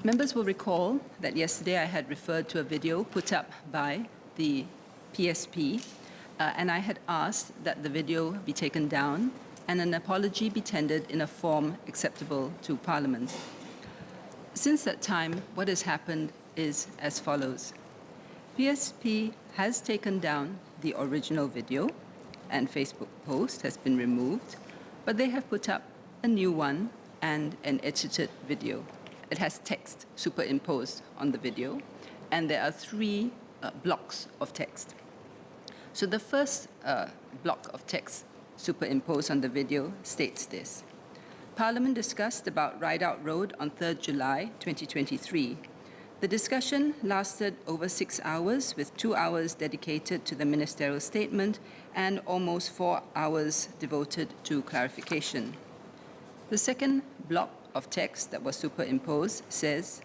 Members will recall that yesterday I had referred to a video put up by the PSP, and I had asked that the video be taken down and an apology be tendered in a form acceptable to Parliament. Since that time, what has happened is as follows. PSP has taken down the original video and Facebook post has been removed, but they have put up a new one and an edited video. It has text superimposed on the video, and there are three blocks of text. So the first block of text superimposed on the video states this. Parliament discussed about Rideout Road on 3rd July 2023. The discussion lasted over 6 hours, with 2 hours dedicated to the ministerial statement and almost 4 hours devoted to clarification. The second block of text that was superimposed says,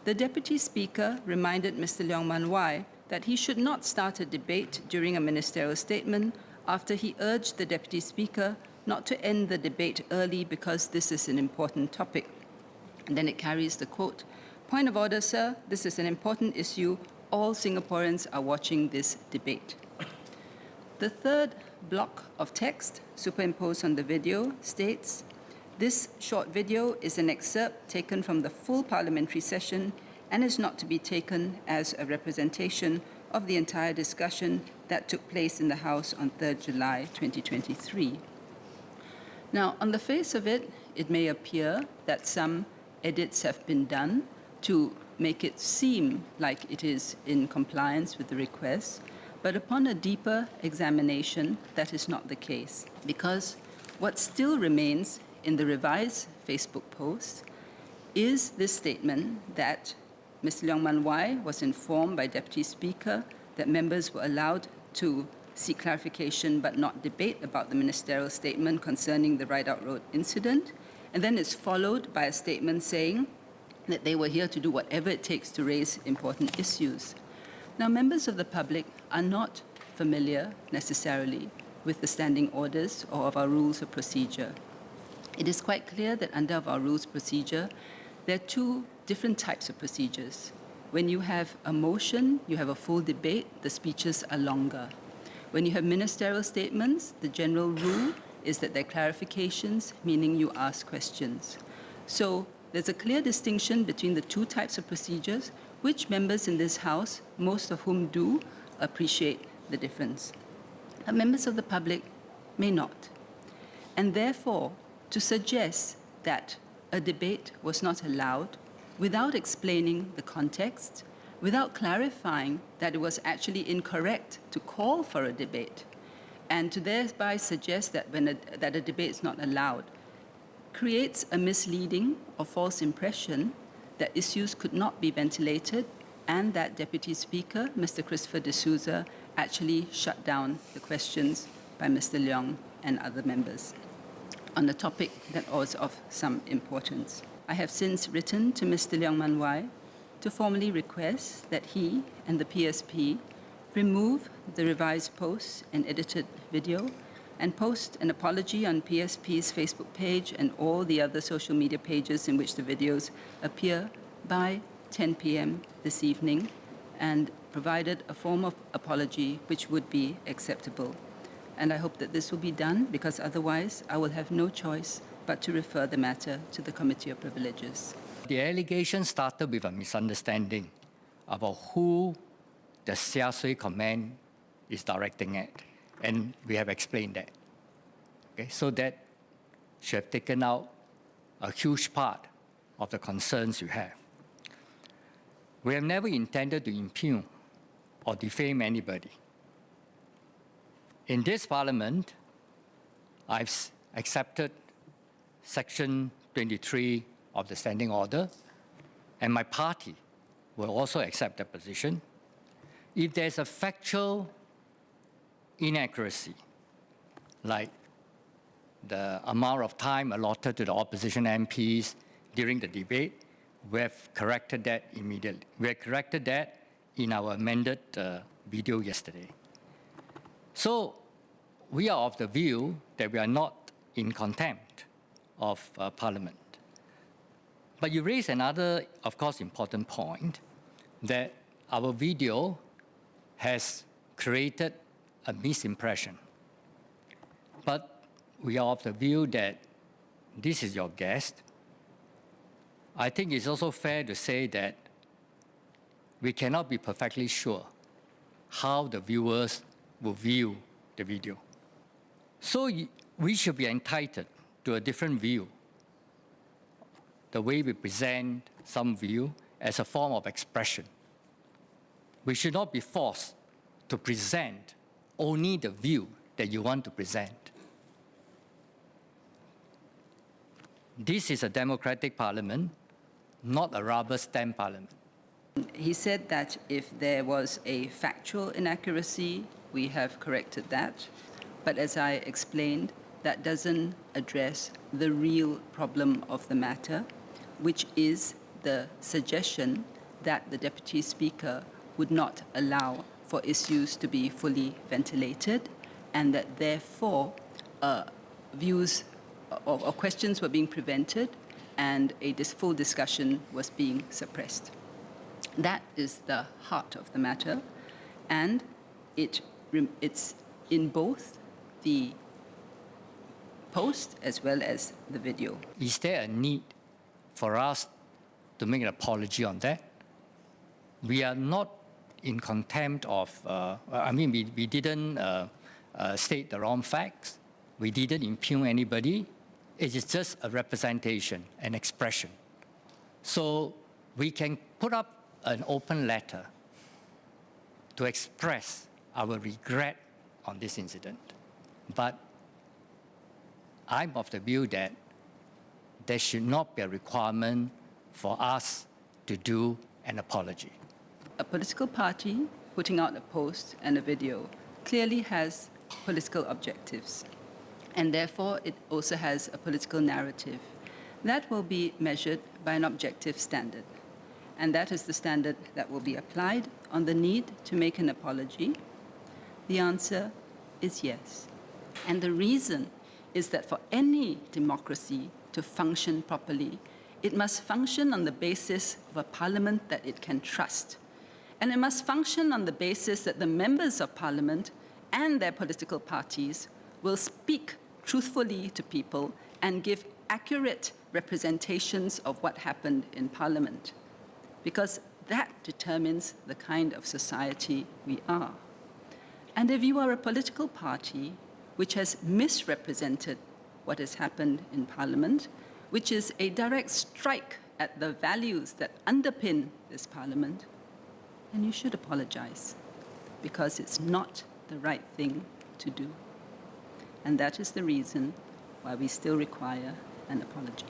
the Deputy Speaker reminded Mr. Leong Man Wai that he should not start a debate during a ministerial statement after he urged the Deputy Speaker not to end the debate early because this is an important topic. And then it carries the quote, point of order, sir, this is an important issue. All Singaporeans are watching this debate. The third block of text superimposed on the video states, this short video is an excerpt taken from the full parliamentary session and is not to be taken as a representation of the entire discussion that took place in the House on 3rd July 2023. Now, on the face of it, it may appear that some edits have been done to make it seem like it is in compliance with the request, but upon a deeper examination, that is not the case, because what still remains in the revised Facebook post is this statement that Mr. Leong Man Wai was informed by Deputy Speaker that members were allowed to seek clarification but not debate about the ministerial statement concerning the Rideout Road incident, and then it's followed by a statement saying that they were here to do whatever it takes to raise important issues. Now, members of the public are not familiar necessarily with the standing orders or of our rules of procedure. It is quite clear that under our rules of procedure, there are two different types of procedures. When you have a motion, you have a full debate, the speeches are longer. When you have ministerial statements, the general rule is that they're clarifications, meaning you ask questions. So there's a clear distinction between the two types of procedures, which members in this House, most of whom do, appreciate the difference. But members of the public may not. And therefore, to suggest that a debate was not allowed without explaining the context, without clarifying that it was actually incorrect to call for a debate, and to thereby suggest that that a debate is not allowed, creates a misleading or false impression that issues could not be ventilated and that Deputy Speaker, Mr. Christopher D'Souza, actually shut down the questions by Mr. Leong and other members on a topic that was of some importance. I have since written to Mr. Leong Man Wai to formally request that he and the PSP remove the revised post and edited video and post an apology on PSP's Facebook page and all the other social media pages in which the videos appear by 10 p.m. this evening, and provided a form of apology which would be acceptable. And I hope that this will be done, because otherwise I will have no choice but to refer the matter to the Committee of Privileges. The allegation started with a misunderstanding about who the Sia Sui command is directing at, and we have explained that. Okay, so that should have taken out a huge part of the concerns you have. We have never intended to impugn or defame anybody. In this Parliament, I've accepted Section 23 of the Standing Order, and my party will also accept that position. If there's a factual inaccuracy, like the amount of time allotted to the opposition MPs during the debate, we have corrected that immediately. We have corrected that in our amended video yesterday. So we are of the view that we are not in contempt of Parliament. But you raise another, of course, important point, that our video has created a misimpression. But we are of the view that this is your guest. I think it's also fair to say that we cannot be perfectly sure how the viewers will view the video. So we should be entitled to a different view. The way we present some view as a form of expression. We should not be forced to present only the view that you want to present. This is a democratic parliament, not a rubber stamp parliament. He said that if there was a factual inaccuracy, we have corrected that. But as I explained, that doesn't address the real problem of the matter, which is the suggestion that the Deputy Speaker would not allow for issues to be fully ventilated, and that therefore views or questions were being prevented and a full discussion was being suppressed. That is the heart of the matter, and it's in both the post as well as the video. Is there a need for us to make an apology on that? We are not in contempt of, we didn't state the wrong facts. We didn't impugn anybody. It is just a representation, an expression. So we can put up an open letter to express our regret on this incident. But I'm of the view that there should not be a requirement for us to do an apology. A political party putting out a post and a video clearly has political objectives, and therefore it also has a political narrative. That will be measured by an objective standard, and that is the standard that will be applied on the need to make an apology. The answer is yes. And the reason is that for any democracy to function properly, it must function on the basis of a parliament that it can trust. And it must function on the basis that the members of parliament and their political parties will speak truthfully to people and give accurate representations of what happened in parliament, because that determines the kind of society we are. And if you are a political party which has misrepresented what has happened in parliament, which is a direct strike at the values that underpin this parliament, then you should apologize, because it's not the right thing to do. And that is the reason why we still require an apology.